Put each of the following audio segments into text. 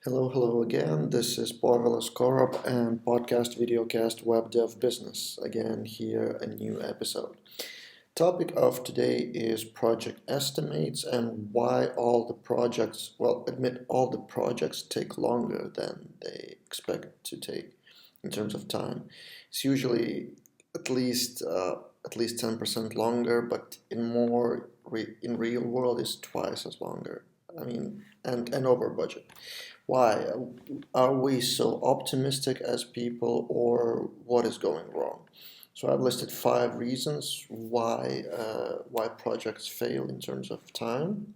Hello again. This is Pavel Skorop and podcast videocast web dev business. Again, here a new episode. Topic of today is project estimates and why admit all the projects take longer than they expect to take in terms of time. It's usually at least at least 10% longer, but in real world is twice as longer. I mean, and over budget. Why? Are we so optimistic as people, or what is going wrong? So I've listed 5 reasons why projects fail in terms of time,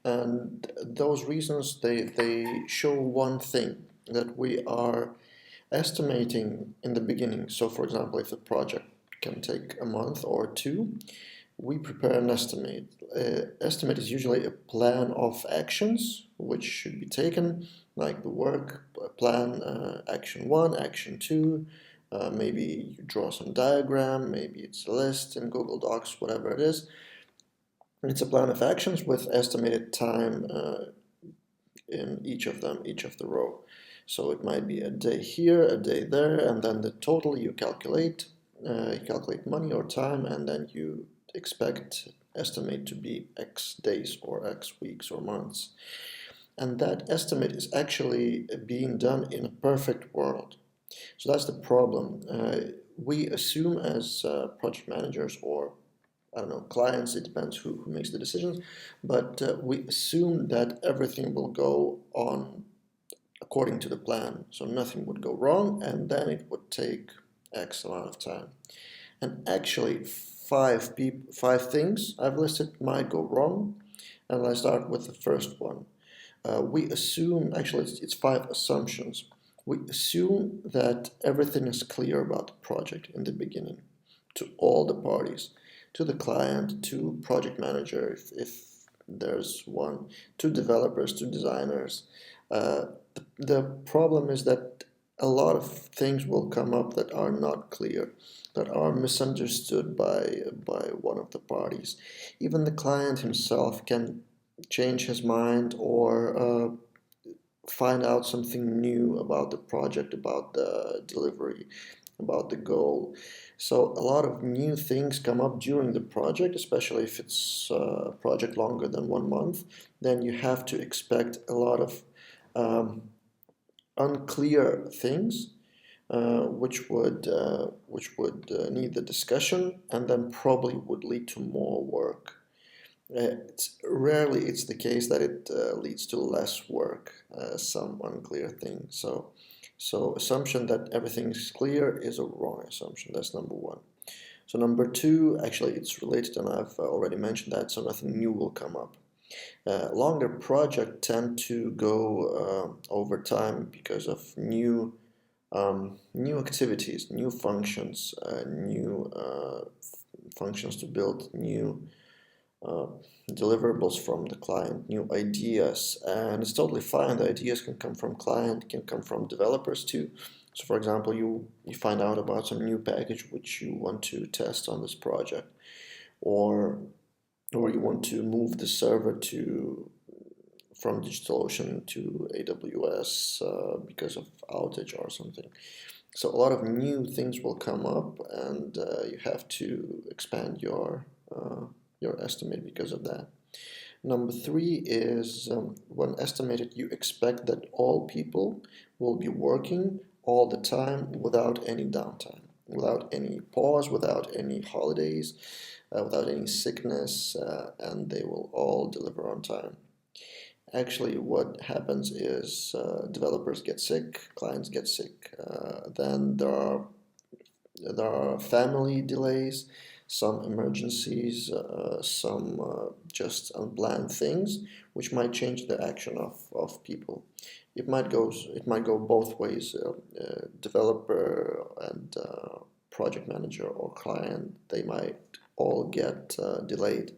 and those reasons they show one thing, that we are estimating in the beginning. So, for example, if the project can take a month or two, we prepare an estimate. Estimate is usually a plan of actions which should be taken, like the work plan, action one, action two. Maybe you draw some diagram, maybe it's a list in Google Docs, whatever it is. It's a plan of actions with estimated time in each of them, each of the row. So it might be a day here, a day there, and then the total you calculate. You calculate money or time, and then you estimate to be X days or X weeks or months. And that estimate is actually being done in a perfect world. So that's the problem. We assume as project managers, or I don't know, clients, it depends who makes the decisions, but we assume that everything will go on according to the plan. So nothing would go wrong, and then it would take X amount of time. And actually, five things I've listed might go wrong, and I start with the first one. We assume, actually, it's 5 assumptions. We assume that everything is clear about the project in the beginning to all the parties, to the client, to project manager, if there's one, to developers, to designers. The problem is that a lot of things will come up that are not clear, that are misunderstood by one of the parties. Even the client himself can change his mind, or find out something new about the project, about the delivery, about the goal. So a lot of new things come up during the project, especially if it's a project longer than 1 month. Then you have to expect a lot of um, unclear things, which would need the discussion, and then probably would lead to more work. It's the case that it leads to less work, some unclear things. So assumption that everything is clear is a wrong assumption. That's number one. So number two, actually, it's related, and I've already mentioned that. So nothing new will come up. Longer projects tend to go over time because of new activities, new functions, new functions to build, new uh, deliverables from the client, new ideas, and it's totally fine. The ideas can come from client, can come from developers too. So, for example, you find out about some new package which you want to test on this project, or you want to move the server to from DigitalOcean to AWS because of outage or something. So a lot of new things will come up, and you have to expand your estimate because of that. Number three is, when estimated, you expect that all people will be working all the time without any downtime, without any pause, without any holidays, without any sickness, and they will all deliver on time. Actually, what happens is developers get sick, clients get sick, then there are family delays, some emergencies, some just unplanned things, which might change the action of people. It might go both ways. Developer and project manager or client, they might all get delayed.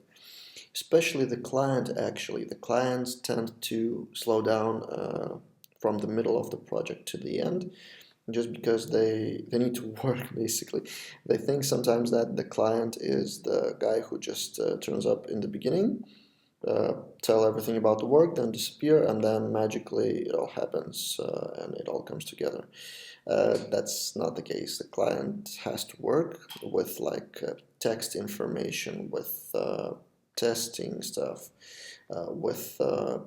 Especially the client. Actually, the clients tend to slow down from the middle of the project to the end, just because they need to work. Basically, they think sometimes that the client is the guy who just turns up in the beginning, tell everything about the work, then disappear, and then magically it all happens and it all comes together. That's not the case. The client has to work with text information, with testing stuff, with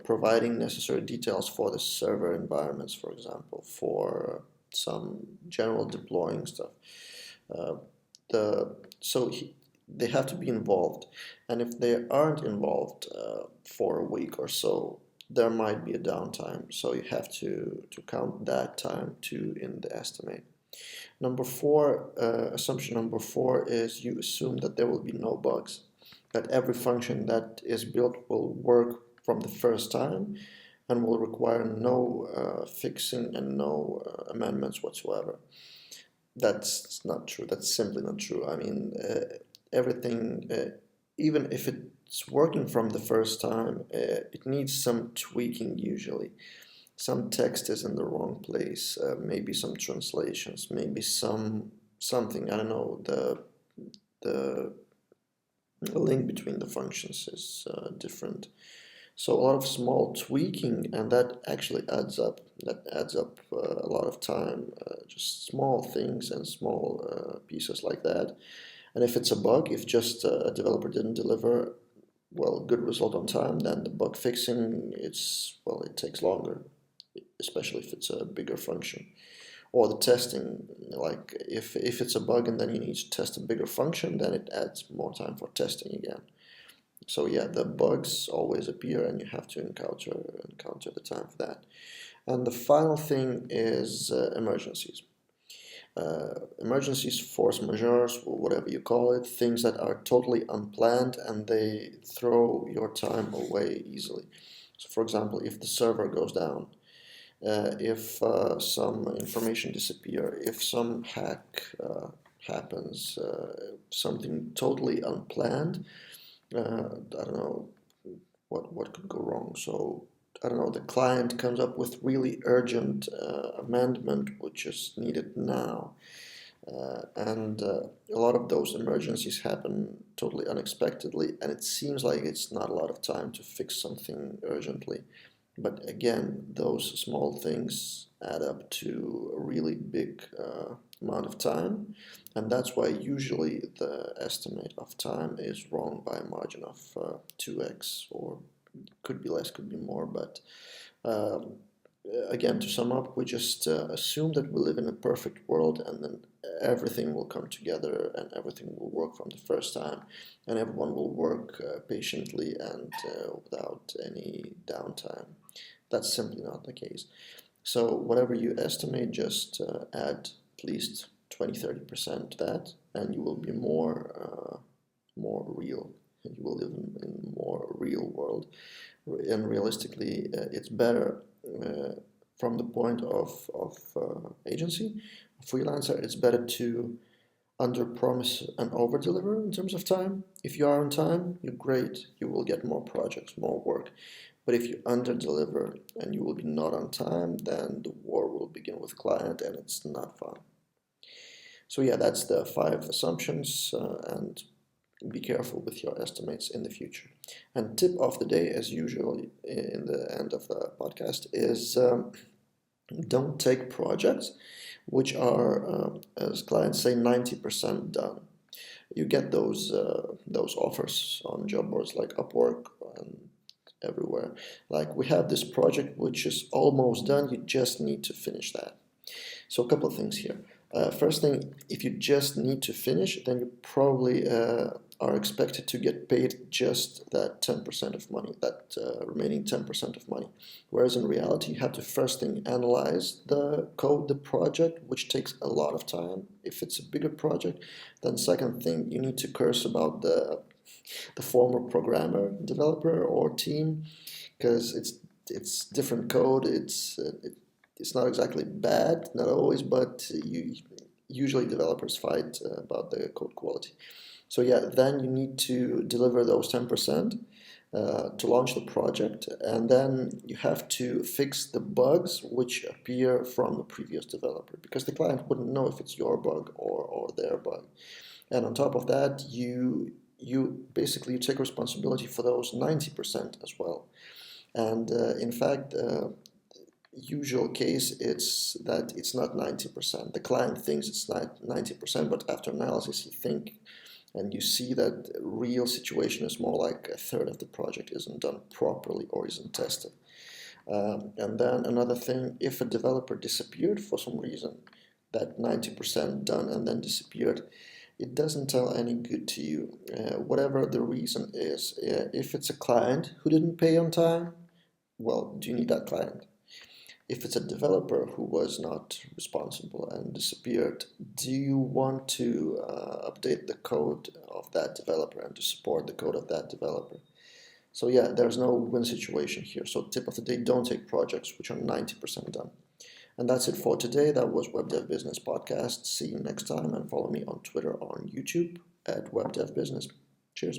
providing necessary details for the server environments, for example, for some general deploying stuff. Uh, the so he, they have to be involved, and if they aren't involved for a week or so, there might be a downtime. So you have to count that time too in the estimate. Number four, assumption number four is you assume that there will be no bugs, that every function that is built will work from the first time and will require no fixing and no amendments whatsoever. That's not true. That's simply not true. I mean, everything, even if it's working from the first time, it needs some tweaking usually. Some text is in the wrong place, maybe some translations, maybe something, I don't know, the link between the functions is different. So a lot of small tweaking, and that actually adds up. That adds up a lot of time. Just small things and small pieces like that. And if it's a bug, if just a developer didn't deliver good result on time, then the bug fixing it takes longer, especially if it's a bigger function. Or the testing, like if it's a bug and then you need to test a bigger function, then it adds more time for testing again. So yeah, the bugs always appear, and you have to encounter the time for that. And the final thing is emergencies. Emergencies, force majeures, or whatever you call it, things that are totally unplanned and they throw your time away easily. So, for example, if the server goes down, if some information disappear, if some hack happens, something totally unplanned, I don't know what could go wrong. So I don't know, the client comes up with really urgent amendment which is needed now. And a lot of those emergencies happen totally unexpectedly, and it seems like it's not a lot of time to fix something urgently. But again, those small things add up to a really big amount of time, and that's why usually the estimate of time is wrong by a margin of 2x, or could be less, could be more. But um, again, to sum up, we just assume that we live in a perfect world, and then everything will come together and everything will work from the first time, and everyone will work patiently and without any downtime. That's simply not the case. So whatever you estimate, just add at least 20-30% to that, and you will be more real. You will live in more real world, and realistically, it's better from the point of agency, freelancer. It's better to under promise and over deliver in terms of time. If you are on time, you're great. You will get more projects, more work. But if you under deliver and you will be not on time, then the war will begin with client, and it's not fun. So yeah, that's the 5 assumptions, and be careful with your estimates in the future. And tip of the day, as usual in the end of the podcast, is don't take projects which are, as clients say, 90% done. You get those offers on job boards like Upwork and everywhere. Like, we have this project which is almost done. You just need to finish that. So a couple of things here. First thing, if you just need to finish, then you probably are expected to get paid just that 10% of money, that remaining 10% of money. Whereas in reality, you have to first thing analyze the code, the project, which takes a lot of time if it's a bigger project. Then second thing, you need to curse about the former programmer, developer, or team, because it's different code. It's not exactly bad, not always, but usually developers fight about the code quality. So yeah, then you need to deliver those 10% to launch the project, and then you have to fix the bugs which appear from the previous developer, because the client wouldn't know if it's your bug or their bug. And on top of that, you take responsibility for those 90% as well. And in fact, usual case it's that it's not 90%. The client thinks it's not 90%, but after analysis you see that real situation is more like a third of the project isn't done properly or isn't tested. And then another thing, if a developer disappeared for some reason, that 90% done and then disappeared, it doesn't tell any good to you. Whatever the reason is, if it's a client who didn't pay on time, well, do you need that client? If it's a developer who was not responsible and disappeared, do you want to update the code of that developer and to support the code of that developer? So yeah, there's no win situation here. So tip of the day, don't take projects which are 90% done. And that's it for today. That was Web Dev Business Podcast. See you next time, and follow me on Twitter or on YouTube at Web Dev Business. Cheers.